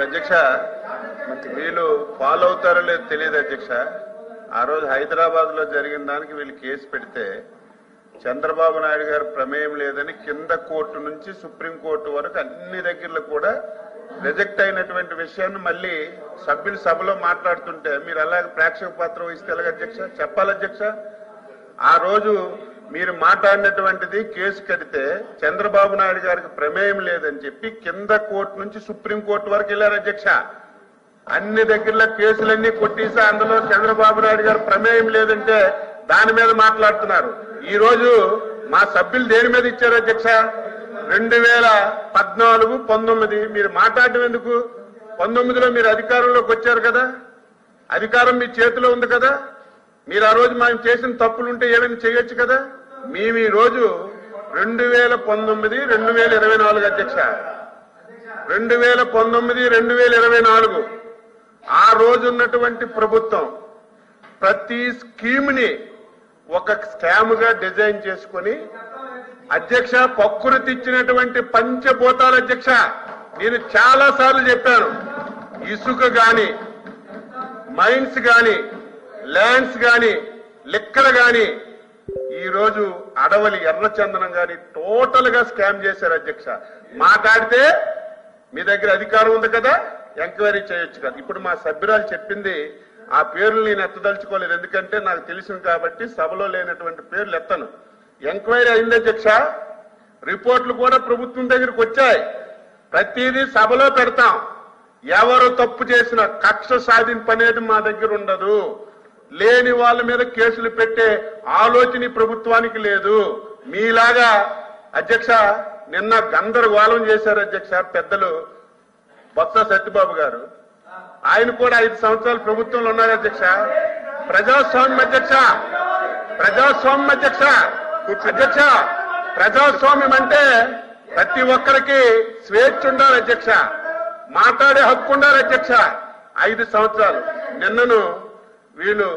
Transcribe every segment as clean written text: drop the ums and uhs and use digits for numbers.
అధ్యక్ష వీళ్ళు ఫాలో అవుతారో లేదో తెలియదు అధ్యక్ష. ఆ రోజు హైదరాబాద్ లో జరిగిన దానికి వీళ్ళు కేసు పెడితే చంద్రబాబు నాయుడు గారు ప్రమేయం లేదని కింద కోర్టు నుంచి సుప్రీంకోర్టు వరకు అన్ని దగ్గరలో కూడా రిజెక్ట్ అయినటువంటి విషయాన్ని మళ్ళీ సభ్యులు సభలో మాట్లాడుతుంటే మీరు అలాగే ప్రేక్షక పాత్ర వహిస్తే ఎలాగ అధ్యక్ష? చెప్పాలి అధ్యక్ష. ఆ రోజు మీరు మాట్లాడినటువంటిది కేసు కడితే చంద్రబాబు నాయుడు గారికి ప్రమేయం లేదని చెప్పి కింద కోర్టు నుంచి సుప్రీంకోర్టు వరకు వెళ్లారు అధ్యక్ష. అన్ని దగ్గరలో కేసులన్నీ కొట్టేసి అందులో చంద్రబాబు నాయుడు గారు ప్రమేయం లేదంటే దాని మీద మాట్లాడుతున్నారు. ఈ రోజు మా సభ్యులు దేని మీద ఇచ్చారు అధ్యక్ష? 2014, 19 మీరు మాట్లాడడం ఎందుకు? 19లో మీరు అధికారంలోకి వచ్చారు కదా, అధికారం మీ చేతిలో ఉంది కదా, మీరు ఆ రోజు మేము చేసిన తప్పులుంటే ఏమైనా చేయొచ్చు కదా. మేము ఈ రోజు 2019, 2024 అధ్యక్ష, 2019, 2024 ఆ రోజు ఉన్నటువంటి ప్రభుత్వం ప్రతి స్కీమ్ ని ఒక స్కామ్ గా డిజైన్ చేసుకుని అధ్యక్ష ప్రకృతి ఇచ్చినటువంటి పంచభూతాలు అధ్యక్ష. నేను చాలా సార్లు చెప్పాను, ఇసుక గాని, మైన్స్ గాని, ల్యాండ్స్ గాని, లిక్కర్ గాని, ఈ రోజు అడవలి ఎర్రచందనం గాని టోటల్ గా స్కామ్ చేశారు అధ్యక్ష. మాట్లాడితే మీ దగ్గర అధికారం ఉంది కదా, ఎంక్వైరీ చేయొచ్చు కదా. ఇప్పుడు మా సభ్యురాలు చెప్పింది ఆ పేర్లు నేను ఎత్తదలుచుకోలేదు, ఎందుకంటే నాకు తెలిసింది కాబట్టి సభలో లేనటువంటి పేర్లు ఎత్తను. ఎంక్వైరీ అయింది అధ్యక్ష, రిపోర్ట్లు కూడా ప్రభుత్వం దగ్గరికి వచ్చాయి. ప్రతిదీ సభలో పెడతాం. ఎవరు తప్పు చేసిన కక్ష సాధింపు అనేది మా దగ్గర ఉండదు. లేని వాళ్ళ మీద కేసులు పెట్టే ఆలోచన ప్రభుత్వానికి లేదు. మీలాగా అధ్యక్ష నిన్న గందరగోళం చేశారు అధ్యక్ష పెద్దలు బొత్స సత్యబాబు గారు. ఆయన కూడా 5 సంవత్సరాలు ప్రభుత్వంలో ఉన్నారు అధ్యక్ష. ప్రజాస్వామ్యం అధ్యక్ష, ప్రజాస్వామ్యం అధ్యక్ష. అధ్యక్ష ప్రజాస్వామ్యం అంటే ప్రతి ఒక్కరికి స్వేచ్ఛ ఉండాలి అధ్యక్ష, మాట్లాడే హక్కు ఉండాలి అధ్యక్ష. 5 సంవత్సరాలు నిన్నను వీళ్ళు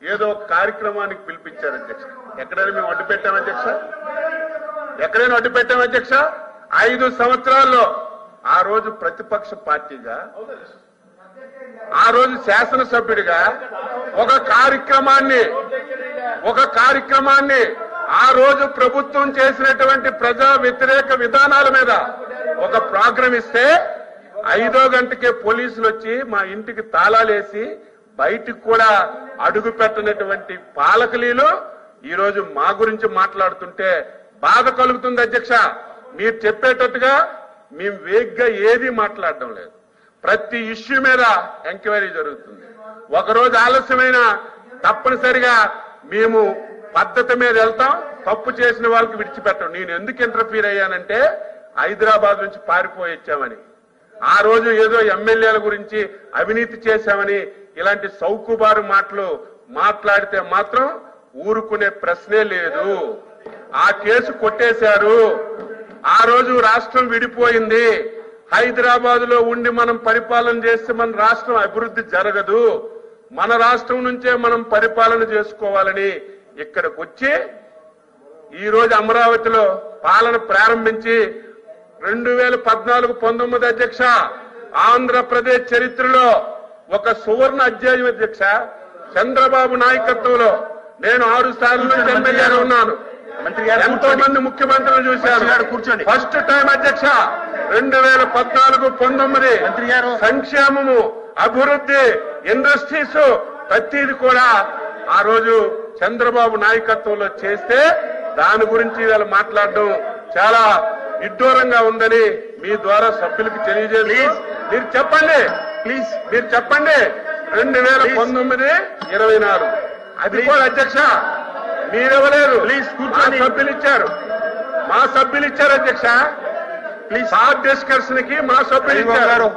ఏదో ఒక కార్యక్రమానికి పిలిపించారు అధ్యక్ష. ఎక్కడైనా మేము అడ్డు పెట్టాం అధ్యక్ష? ఎక్కడైనా అడ్డు పెట్టాం అధ్యక్ష? 5 సంవత్సరాల్లో ఆ రోజు ప్రతిపక్ష పార్టీగా, ఆ రోజు శాసనసభ్యుడిగా ఒక కార్యక్రమాన్ని ఆ రోజు ప్రభుత్వం చేసినటువంటి ప్రజా వ్యతిరేక విధానాల మీద ఒక ప్రోగ్రాం ఇస్తే 5వ గంటకే పోలీసులు వచ్చి మా ఇంటికి తాళాలేసి బయటికి కూడా అడుగు పెట్టినటువంటి పాలకులీలు ఈ రోజు మా గురించి మాట్లాడుతుంటే బాధ కలుగుతుంది అధ్యక్ష. మీరు చెప్పేటట్టుగా మేము వేగ్గా ఏది మాట్లాడడం లేదు. ప్రతి ఇష్యూ మీద ఎంక్వైరీ జరుగుతుంది. ఒకరోజు ఆలస్యమైన తప్పనిసరిగా మేము పద్ధతి మీద వెళ్తాం. తప్పు చేసిన వాళ్ళకి విడిచిపెట్టం. నేను ఎందుకు ఇంటర్ఫీర్ అయ్యానంటే హైదరాబాద్ నుంచి పారిపోయి వచ్చామని, ఆ రోజు ఏదో ఎమ్మెల్యేల గురించి అవినీతి చేశామని ఇలాంటి సౌకుబారు మాటలు మాట్లాడితే మాత్రం ఊరుకునే ప్రశ్నే లేదు. ఆ కేసు కొట్టేశారు. ఆ రోజు రాష్ట్రం విడిపోయింది. హైదరాబాద్ లో ఉండి మనం పరిపాలన చేస్తే మన రాష్ట్రం అభివృద్ధి జరగదు. మన రాష్ట్రం నుంచే మనం పరిపాలన చేసుకోవాలని ఇక్కడికి వచ్చి ఈ రోజు అమరావతిలో పాలన ప్రారంభించి 2014, 19 అధ్యక్ష ఆంధ్రప్రదేశ్ చరిత్రలో ఒక సువర్ణ అధ్యాయం అధ్యక్ష. చంద్రబాబు నాయకత్వంలో నేను 6 సార్లు ఎమ్మెల్యేగా ఉన్నాను. ఎంతో మంది ముఖ్యమంత్రులు చూశాను. కూర్చోండి. ఫస్ట్ టైం అధ్యక్ష 2014, 19 సంక్షేమము, అభివృద్ధి, ఇండస్ట్రీస్ ప్రతిది కూడా ఆ రోజు చంద్రబాబు నాయకత్వంలో చేస్తే దాని గురించి వీళ్ళు మాట్లాడడం చాలా విడ్డూరంగా ఉందని మీ ద్వారా సభ్యులకు తెలియజేసి మీరు చెప్పండి, ప్లీజ్ మీరు చెప్పండి. 2019, 24 అది కూడా అధ్యక్ష మీరెవలేరు. ప్లీజ్ కూర్చొని సభ్యులు ఇచ్చారు, మా సభ్యులు ఇచ్చారు అధ్యక్ష. ప్లీజ్ హార్డ్ డిస్కషన్ కి మా సభ్యులు ఇచ్చారు.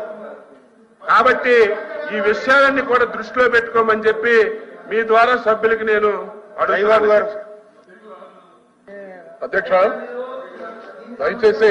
కాబట్టి ఈ విషయాలన్నీ కూడా దృష్టిలో పెట్టుకోమని చెప్పి మీ ద్వారా సభ్యులకి నేను అడుగుతున్నాను. అధ్యక్ష దయచేసి